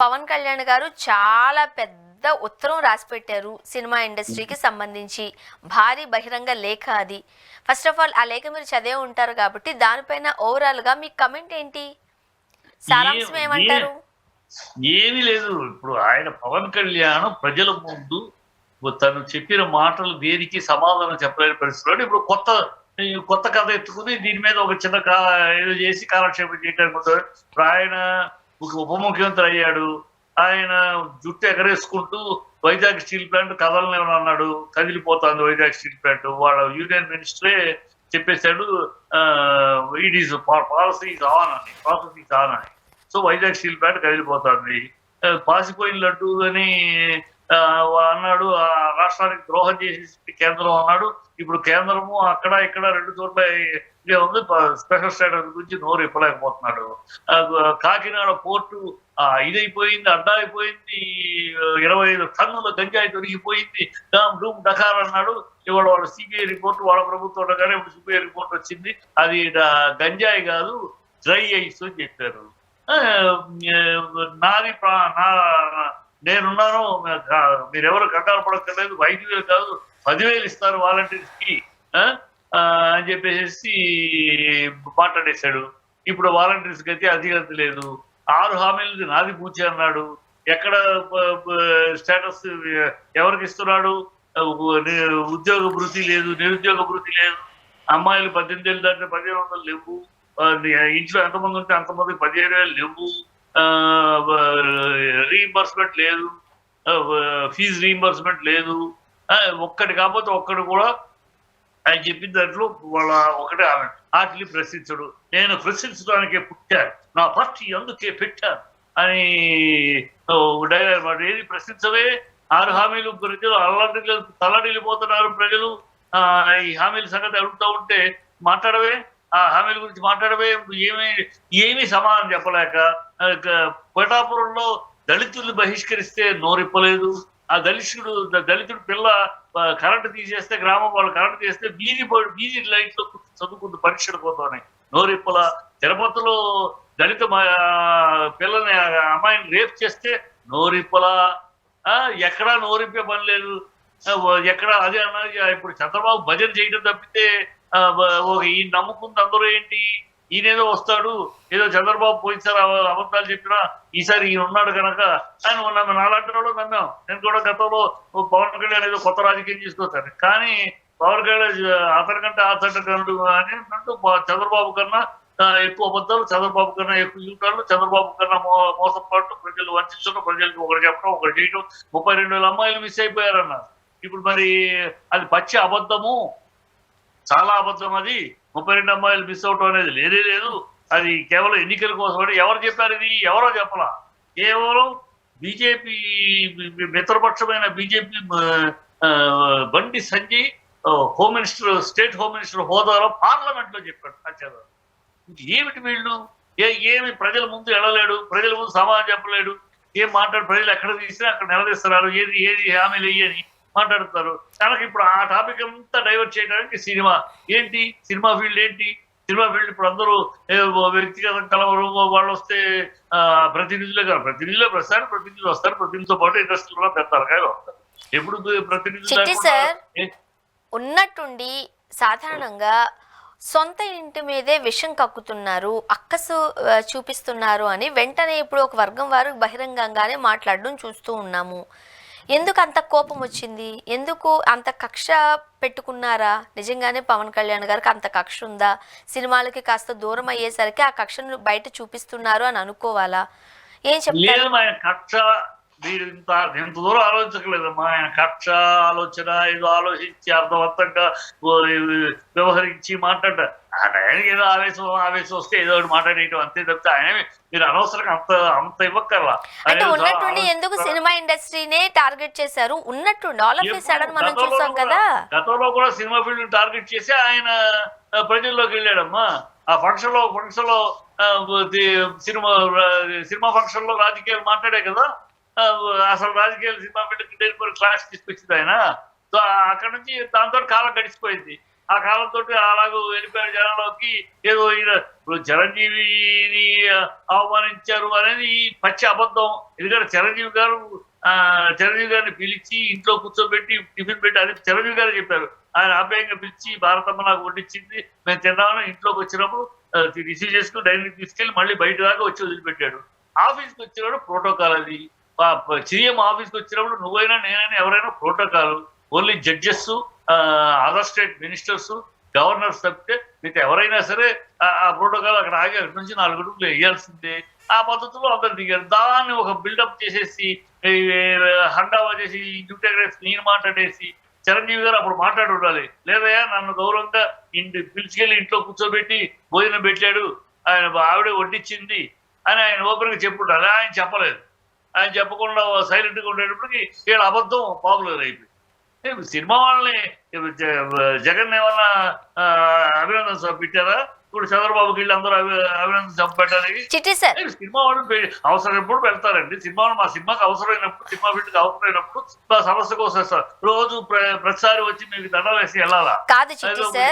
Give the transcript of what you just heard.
పవన్ కళ్యాణ్ గారు చాలా పెద్ద ఉత్తరం రాసిపెట్టారు సినిమా ఇండస్ట్రీకి సంబంధించి. భారీ బహిరంగ లేఖ అది. ఫస్ట్ ఆఫ్ ఆల్ ఆ లేఖ మీరు చదివే ఉంటారు కాబట్టి దానిపైన ఓవరాల్గా మీ కమెంట్ ఏంటి, సారాంశం ఏమంటారు? ఏమీ లేదు. ఇప్పుడు ఆయన పవన్ కళ్యాణ్ ప్రజల ముందు తను చెప్పిన మాటలు దేనికి సమాధానం చెప్పలేని పరిస్థితుల్లో ఇప్పుడు కొత్త కథ ఎత్తుకుని దీని మీద ఒక చిన్న ఏదో చేసి కాలక్షేపం చేయడానికి ఉంటాడు. ఇప్పుడు ఆయన ఒక ఉప ముఖ్యమంత్రి అయ్యాడు. ఆయన జుట్టు ఎగరేసుకుంటూ వైజాగ్ స్టీల్ ప్లాంట్ కదలనేమని అన్నాడు. కదిలిపోతుంది వైజాగ్ స్టీల్ ప్లాంట్. వాళ్ళ యూనియన్ మినిస్టరే చెప్పేశాడు, ఇట్ ఈస్ పాలసీ ఆన్ అని. సో వైజాగ్ స్టీల్ ప్లాంట్ కదిలిపోతుంది. పాసిపోయిన లడ్డు అని అన్నాడు. ఆ రాష్ట్రానికి ద్రోహం చేసి కేంద్రం అన్నాడు. ఇప్పుడు కేంద్రము అక్కడ ఇక్కడ రెండు చోట్ల ఉంది. స్పెషల్ స్టేటస్ గురించి నోరు ఇప్పలేకపోతున్నాడు. కాకినాడ పోర్టు ఇదైపోయింది, అడ్డా అయిపోయింది. 25 టన్నుల గంజాయి దొరికిపోయింది. డూమ్ డకార్ అన్నాడు. ఇవాళ వాళ్ళ సిబిఐ రిపోర్ట్, వాళ్ళ ప్రభుత్వం ఉండగానే ఇప్పుడు సిబిఐ రిపోర్ట్ వచ్చింది. అది గంజాయి కాదు, డ్రై ఐస్ అని చెప్పారు. నేనున్నాను, మీరెవరు కంగారు పడక్కర్లేదు, 5,000 కాదు 10,000 ఇస్తారు వాలంటీర్స్ కి అని చెప్పేసి మాట్లాడేశాడు. ఇప్పుడు వాలంటీర్స్ కి అయితే అధికారం లేదు. 6 హామీలది నాది పూచి అన్నాడు. ఎక్కడ స్టేటస్ ఎవరికి ఇస్తున్నాడు? ఉద్యోగ భృతి లేదు, నిరుద్యోగ భృతి లేదు. అమ్మాయిలు 18 ఏళ్ళు దాంట్లో 1,500 లేవు. ఇంట్లో ఎంతమంది ఉంటే అంతమందికి 17,000 లేవు. రీఇంబర్స్మెంట్ లేదు, ఫీజు రీఇంబర్స్మెంట్ లేదు. ఒక్కటి కాకపోతే ఒక్కడు కూడా ఆయన చెప్పిన దాంట్లో వాళ్ళ ఒకటే ఆమె వాటిని ప్రశ్నించడు. నేను ప్రశ్నించడానికే పుట్టాను, నా పార్టీ అందుకే పెట్టాను అని డైలాగ్ మాట. ఏది ప్రశ్నించవే? 6 హామీలు ప్రజలు తల్లడిల్లిపోతున్నారు. ప్రజలు ఈ హామీల సంగతి అడుగుతూ ఉంటే మాట్లాడవే? ఆ హామీల గురించి మాట్లాడవే? ఏమీ సమాధానం చెప్పలేక పిఠాపురంలో దళితుల్ని బహిష్కరిస్తే నోరిప్పలేదు. ఆ దళితుడు పిల్ల కరెంటు తీసేస్తే, గ్రామం వాళ్ళు కరెంటు తీస్తే వీధి లైట్లో చదువుకుంటూ పరీక్షలు పోతున్నాయి, నోరిప్పల. తిరుపతిలో దళిత పిల్లని అమ్మాయిని రేప్ చేస్తే నోరిప్పల. ఎక్కడా నోరిప్పే పని లేదు. ఎక్కడ అదే అన్నది. ఇప్పుడు చంద్రబాబు భజన చేయడం తప్పితే ఈ నమ్ముకుంది అందరూ ఏంటి? ఈయనేదో వస్తాడు, ఏదో చంద్రబాబు పోయినసారి అబద్ధాలు చెప్పినా ఈసారి ఈయన ఉన్నాడు కనుక ఆయన ఉన్నాము. నాలాంటి వాళ్ళు నమ్మాం. నేను కూడా గతంలో పవన్ కళ్యాణ్ ఏదో కొత్త రాజకీయం తీసుకొస్తాను, కానీ పవన్ కళ్యాణ్ అతనికంటే ఆచంటకరుడు అని అంటూ చంద్రబాబు కన్నా ఎక్కువ అబద్ధాలు, చంద్రబాబు కన్నా ఎక్కువ యూటాలు, చంద్రబాబు కన్నా మోసం పడటం, ప్రజలు వంచడం, ప్రజలకు ఒకటి చెప్పడం, ఒకటి చేయడం. 32,000 అమ్మాయిలు మిస్ అయిపోయారన్నారు. ఇప్పుడు మరి అది పచ్చి అబద్ధము, చాలా అబద్ధం. అది 32 అమ్మాయిలు మిస్ అవటం అనేది లేదే లేదు. అది కేవలం ఎన్నికల కోసం. ఎవరు చెప్పారు? ఇది ఎవరో చెప్పలా. కేవలం BJP మిత్రపక్షమైన BJP Bandi Sanjay home minister, state home minister హోదాలో పార్లమెంట్ లో చెప్పాడు. సత్యాగ్రహం ఏమిటి? వీళ్ళు ఏమి ప్రజల ముందు ఎడలేడు, ప్రజల ముందు సమాధానం చెప్పలేడు. ఏం మాట్లాడు? ప్రజలు ఎక్కడ తీసినా అక్కడ నిలదీస్తున్నారు. ఏది హామీలు వెయ్యని మాట్లాడుతారు. తనకి ఇప్పుడు ఆ టాపిక్ అంతా డైవర్ట్ చేయడానికి సినిమా ఫీల్డ్ ఏంటి? సినిమా ఫీల్డ్ ఇప్పుడు అందరూ వ్యక్తిగత కలవరు. వాళ్ళు వస్తే ప్రతినిధులే కాదు, ప్రతినిధులే ప్రస్తుతానికి ప్రతినిధులు వస్తారు. ప్రతినిధులతో పాటు ఇండస్ట్రీలో పెద్దలుగా వస్తారు. ఎప్పుడు ప్రతినిధులు ఉన్నట్టుండి సాధారణంగా సొంత ఇంటి మీదే విషం కక్కుతున్నారు, అక్కసు చూపిస్తున్నారు అని వెంటనే ఇప్పుడు ఒక వర్గం వారు బహిరంగంగానే మాట్లాడడం చూస్తూ ఉన్నాము. ఎందుకు అంత కోపం వచ్చింది? ఎందుకు అంత కక్ష పెట్టుకున్నారా? నిజంగానే పవన్ కళ్యాణ్ గారికి అంత కక్ష ఉందా? సినిమాలకి కాస్త దూరం అయ్యేసరికి ఆ కక్షను బయట చూపిస్తున్నారు అని అనుకోవాలా? ఏం చెప్తారు? కక్ష మీరు ఇంత దూరం ఆలోచించలేదమ్మా. ఆయన కక్ష ఆలోచన ఏదో ఆలోచించి అర్థవంతంగా వ్యవహరించి మాట్లాడ ఆయనకి ఏదో ఆవేశం వస్తే ఏదో ఒకటి మాట్లాడేయటం అంతే తప్పితే ఆయన మీరు అనవసరంగా అంత ఇవ్వక్కర్లా. అంటే ఉన్నట్టుండి ఎందుకు సినిమా ఇండస్ట్రీనే టార్గెట్ చేశారు? ఉన్నట్టుండి ఆల్ ఆఫ్ సడన్ మనం చూసాం కదా. గతంలో కూడా సినిమా ఫీల్డ్ టార్గెట్ చేసి ఆయన ప్రజల్లోకి వెళ్ళాడమ్మా. ఆ ఫంక్షన్ లో సినిమా ఫంక్షన్ లో రాజకీయాలు మాట్లాడే కదా. అసలు రాజకీయాలు సినిమా ఫీల్డ్ క్లాస్ తీసుకొచ్చింది ఆయన. సో అక్కడ నుంచి దాంతో కాలం గడిచిపోయింది. ఆ కాలంతో అలాగూ వెళ్ళిపోయిన జనంలోకి ఏదో ఇప్పుడు చిరంజీవిని అవమానించారు అనేది పచ్చి అబద్ధం. ఎందుకంటే చిరంజీవి గారిని పిలిచి ఇంట్లో కూర్చోబెట్టి టిఫిన్ పెట్టి అది చిరంజీవి గారు చెప్పారు. ఆయన ఆప్యాయంగా పిలిచి భారతమ్మ నాకు వడ్డించింది, మేము తిన్నామని ఇంట్లోకి వచ్చినప్పుడు రిసీవ్ చేసుకుని డైనింగ్ తీసుకెళ్లి మళ్ళీ బయట దాకా వచ్చి వదిలిపెట్టాడు. ఆఫీస్కి వచ్చినప్పుడు ప్రోటోకాల్ అది. సీఎం ఆఫీస్కి వచ్చినప్పుడు నువ్వైనా నేనైనా ఎవరైనా protocol. Only judges, other state ministers, governors తప్పితే మిగతా ఎవరైనా సరే ఆ ప్రోటోకాల్ అక్కడ ఆగి అక్కడి నుంచి 4 అడుగులు వేయాల్సిందే. ఆ పద్ధతిలో అందరు దిగారు. దాన్ని ఒక బిల్డప్ చేసేసి హంగామా చేసి న్యూటెగ్రేసి నేను మాట్లాడేసి చిరంజీవి గారు అప్పుడు మాట్లాడి ఉండాలి. లేదయ్యా నన్ను గౌరవంగా పిలిచికెళ్ళి ఇంట్లో కూర్చోబెట్టి భోజనం పెట్టాడు, ఆయన ఆవిడే వడ్డించింది అని ఆయన ఓపెన్ గా చెప్పుండాలి. ఆయన చెప్పలేదు. ఆయన చెప్పకుండా సైలెంట్ గా ఉండేటప్పటికి వీళ్ళ అబద్ధం పాపులర్ అయిపోయింది. సినిమా వాళ్ళని జగన్ ఏమన్నా అభినందన సభ పెట్టారా? ఇప్పుడు చంద్రబాబుకి వీళ్ళు అందరూ అభినందన సభ పెట్టడానికి సినిమా వాళ్ళు అవసరమైనప్పుడు పెడతారండి. మా సినిమాకి అవసరమైనప్పుడు, సినిమా వీటికి అవసరమైనప్పుడు సమస్య కోసం రోజు ప్రతిసారి వచ్చి మీకు దండాలు వేసి వెళ్ళాలా? కాదు చిట్టి సార్.